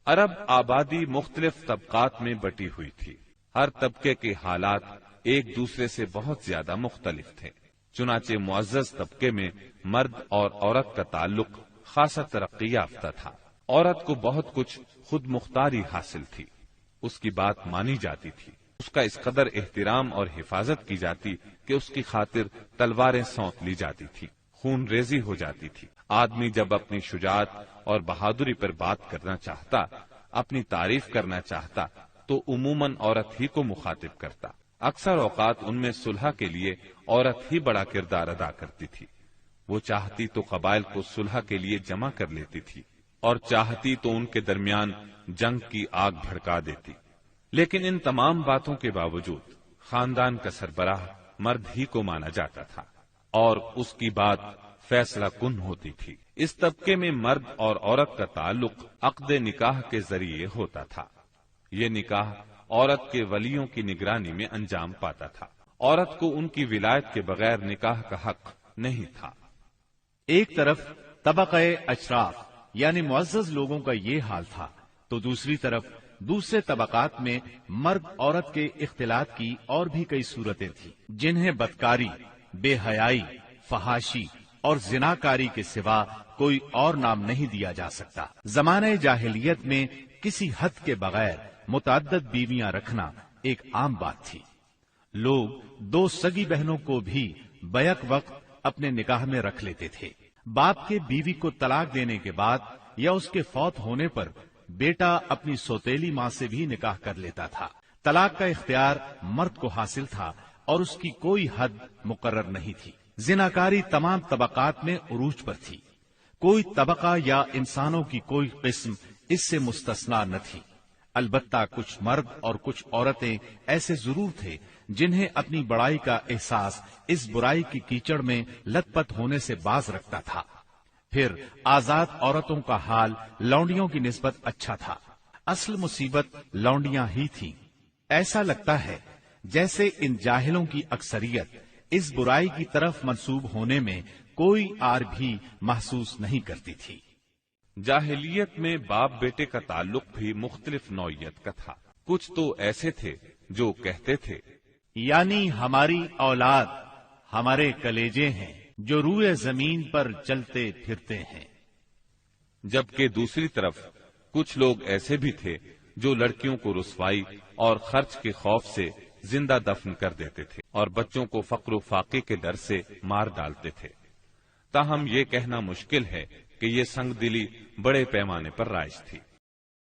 عرب آبادی مختلف طبقات میں بٹی ہوئی تھی۔ ہر طبقے کے حالات ایک دوسرے سے بہت زیادہ مختلف تھے۔ چنانچہ معزز طبقے میں مرد اور عورت کا تعلق خاصا ترقی یافتہ تھا۔ عورت کو بہت کچھ خود مختاری حاصل تھی، اس کی بات مانی جاتی تھی، اس کا اس قدر احترام اور حفاظت کی جاتی کہ اس کی خاطر تلواریں سونت لی جاتی تھی، خون ریزی ہو جاتی تھی۔ آدمی جب اپنی شجاعت اور بہادری پر بات کرنا چاہتا، اپنی تعریف کرنا چاہتا تو عموماً عورت ہی کو مخاطب کرتا۔ اکثر اوقات ان میں صلح کے لیے عورت ہی بڑا کردار ادا کرتی تھی۔ وہ چاہتی تو قبائل کو صلح کے لیے جمع کر لیتی تھی اور چاہتی تو ان کے درمیان جنگ کی آگ بھڑکا دیتی۔ لیکن ان تمام باتوں کے باوجود خاندان کا سربراہ مرد ہی کو مانا جاتا تھا اور اس کی بات فیصلہ کن ہوتی تھی۔ اس طبقے میں مرد اور عورت کا تعلق عقد نکاح کے ذریعے ہوتا تھا۔ یہ نکاح عورت کے ولیوں کی نگرانی میں انجام پاتا تھا۔ عورت کو ان کی ولایت کے بغیر نکاح کا حق نہیں تھا۔ ایک طرف طبقہ اشراف یعنی معزز لوگوں کا یہ حال تھا تو دوسری طرف دوسرے طبقات میں مرد عورت کے اختلاط کی اور بھی کئی صورتیں تھیں، جنہیں بدکاری، بے حیائی، فحاشی اور زناکاری کے سوا کوئی اور نام نہیں دیا جا سکتا۔ زمانہ جاہلیت میں کسی حد کے بغیر متعدد بیویاں رکھنا ایک عام بات تھی۔ لوگ دو سگی بہنوں کو بھی بیک وقت اپنے نکاح میں رکھ لیتے تھے۔ باپ کے بیوی کو طلاق دینے کے بعد یا اس کے فوت ہونے پر بیٹا اپنی سوتیلی ماں سے بھی نکاح کر لیتا تھا۔ طلاق کا اختیار مرد کو حاصل تھا اور اس کی کوئی حد مقرر نہیں تھی۔ زناکاری تمام طبقات میں عروج پر تھی۔ کوئی طبقہ یا انسانوں کی کوئی قسم اس سے مستثنا نہ تھی۔ البتہ کچھ مرد اور کچھ عورتیں ایسے ضرور تھے جنہیں اپنی بڑائی کا احساس اس برائی کی کیچڑ میں لت پت ہونے سے باز رکھتا تھا۔ پھر آزاد عورتوں کا حال لونڈیوں کی نسبت اچھا تھا۔ اصل مصیبت لونڈیاں ہی تھیں۔ ایسا لگتا ہے جیسے ان جاہلوں کی اکثریت اس برائی کی طرف منسوب ہونے میں کوئی آر بھی محسوس نہیں کرتی تھی۔ جاہلیت میں باپ بیٹے کا تعلق بھی مختلف نوعیت کا تھا۔ کچھ تو ایسے تھے جو کہتے تھے یعنی ہماری اولاد ہمارے کلیجے ہیں جو روئے زمین پر چلتے پھرتے ہیں، جبکہ دوسری طرف کچھ لوگ ایسے بھی تھے جو لڑکیوں کو رسوائی اور خرچ کے خوف سے زندہ دفن کر دیتے تھے اور بچوں کو فقر و فاقے کے ڈر سے مار ڈالتے تھے۔ تاہم یہ کہنا مشکل ہے کہ یہ سنگ دلی بڑے پیمانے پر رائج تھی۔